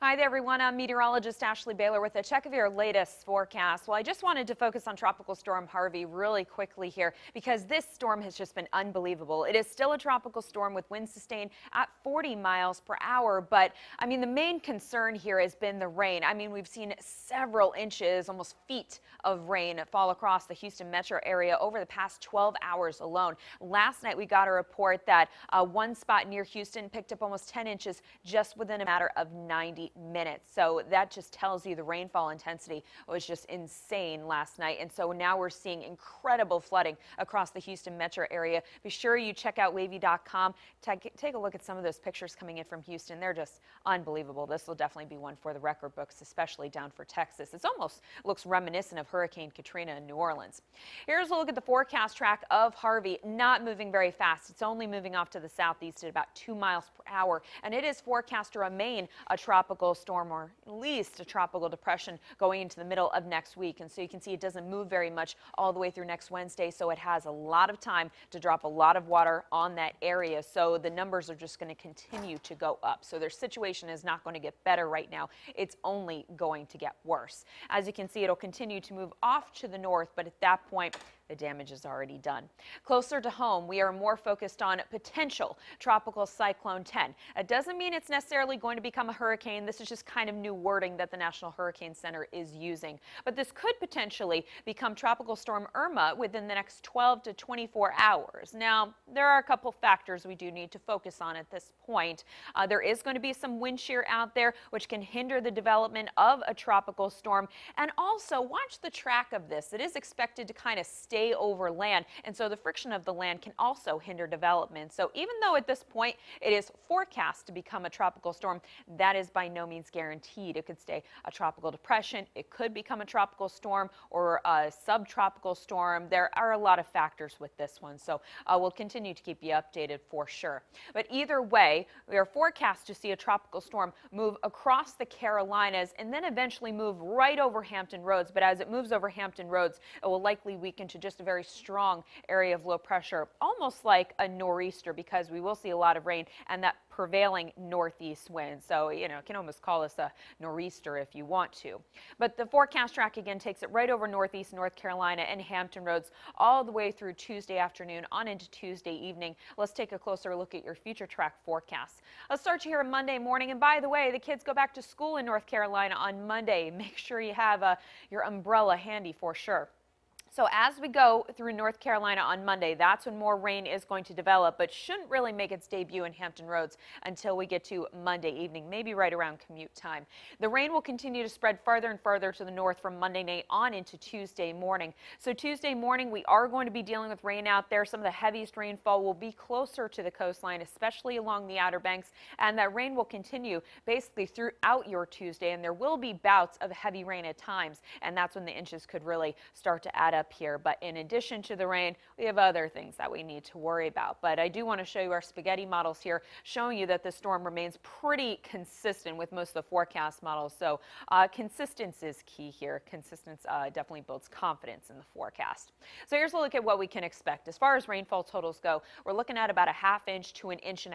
Hi there, everyone. I'm meteorologist Ashley Baylor with a check of your latest forecast. Well, I just wanted to focus on Tropical Storm Harvey really quickly here because this storm has just been unbelievable. It is still a tropical storm with winds sustained at 40 miles per hour. But I mean, the main concern here has been the rain. I mean, we've seen several inches, almost feet of rain fall across the Houston metro area over the past 12 hours alone. Last night, we got a report that one spot near Houston picked up almost 10 inches just within a matter of 90 minutes. So that just tells you the rainfall intensity was just insane last night. And so now we're seeing incredible flooding across the Houston metro area. Be sure you check out wavy.com. Take a look at some of those pictures coming in from Houston. They're just unbelievable. This will definitely be one for the record books, especially down for Texas. It almost looks reminiscent of Hurricane Katrina in New Orleans. Here's a look at the forecast track of Harvey. Not moving very fast. It's only moving off to the southeast at about 2 miles per hour. And it is forecast to remain a tropical storm, or at least a tropical depression, going into the middle of next week. And so you can see it doesn't move very much all the way through next Wednesday, so it has a lot of time to drop a lot of water on that area. So the numbers are just going to continue to go up. So their situation is not going to get better right now. It's only going to get worse. As you can see, it'll continue to move off to the north, but at that point, the damage is already done. Closer to home, we are more focused on potential tropical cyclone 10. It doesn't mean it's necessarily going to become a hurricane. This is just kind of new wording that the National Hurricane Center is using. But this could potentially become Tropical Storm Irma within the next 12 to 24 hours. Now, there are a couple factors we do need to focus on at this point. There is going to be some wind shear out there, which can hinder the development of a tropical storm. And also, watch the track of this. It is expected to kind of stay over land, and so the friction of the land can also hinder development. So even though at this point it is forecast to become a tropical storm, that is by no means guaranteed. It could stay a tropical depression, it could become a tropical storm or a subtropical storm. There are a lot of factors with this one, so we'll continue to keep you updated for sure. But either way, we are forecast to see a tropical storm move across the Carolinas and then eventually move right over Hampton Roads. But as it moves over Hampton Roads, it will likely weaken to just a very strong area of low pressure, almost like a nor'easter, because we will see a lot of rain and that prevailing northeast wind. So, you know, can almost call this a nor'easter if you want to. But the forecast track again takes it right over northeast North Carolina and Hampton Roads all the way through Tuesday afternoon on into Tuesday evening. Let's take a closer look at your future track forecasts. Let's start you here on Monday morning. And by the way, the kids go back to school in North Carolina on Monday. Make sure you have your umbrella handy for sure. So as we go through North Carolina on Monday, that's when more rain is going to develop, but shouldn't really make its debut in Hampton Roads until we get to Monday evening, maybe right around commute time. The rain will continue to spread farther and farther to the north from Monday night on into Tuesday morning. So Tuesday morning, we are going to be dealing with rain out there. Some of the heaviest rainfall will be closer to the coastline, especially along the Outer Banks, and that rain will continue basically throughout your Tuesday, and there will be bouts of heavy rain at times, and that's when the inches could really start to add up here. But in addition to the rain, we have other things that we need to worry about. But I do want to show you our spaghetti models here, showing you that the storm remains pretty consistent with most of the forecast models. So consistency is key here. Consistency definitely builds confidence in the forecast. So here's a look at what we can expect. As far as rainfall totals go, we're looking at about a ½ inch to 1.5 inches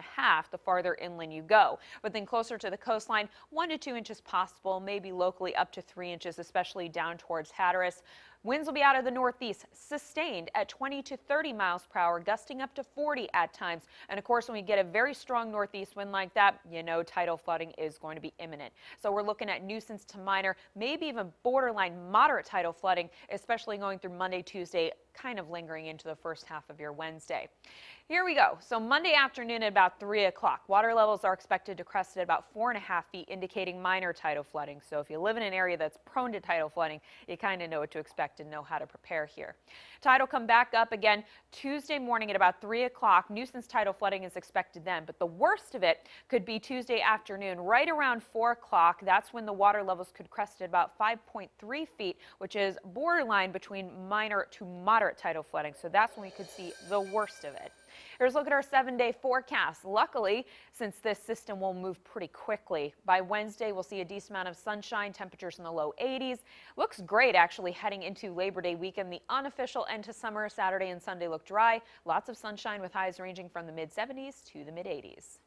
the farther inland you go. But then closer to the coastline, 1 to 2 inches possible, maybe locally up to 3 inches, especially down towards Hatteras. Winds will be out of the northeast, sustained at 20 to 30 miles per hour, gusting up to 40 at times. And of course, when we get a very strong northeast wind like that, you know tidal flooding is going to be imminent. So we're looking at nuisance to minor, maybe even borderline moderate tidal flooding, especially going through Monday, Tuesday, kind of lingering into the first half of your Wednesday. Here we go. So Monday afternoon at about 3 o'clock, water levels are expected to crest at about 4.5 feet, indicating minor tidal flooding. So if you live in an area that's prone to tidal flooding, you kind of know what to expect and know how to prepare here. Tide will come back up again Tuesday morning at about 3 o'clock. Nuisance tidal flooding is expected then, but the worst of it could be Tuesday afternoon, right around 4 o'clock. That's when the water levels could crest at about 5.3 feet, which is borderline between minor to moderate tidal flooding. So that's when we could see the worst of it. Here's a look at our 7-day forecast. Luckily, since this system will move pretty quickly, by Wednesday we'll see a decent amount of sunshine, temperatures in the low 80s. Looks great actually heading into Labor Day weekend. The unofficial end to summer. Saturday and Sunday look dry. Lots of sunshine with highs ranging from the mid 70s to the mid 80s.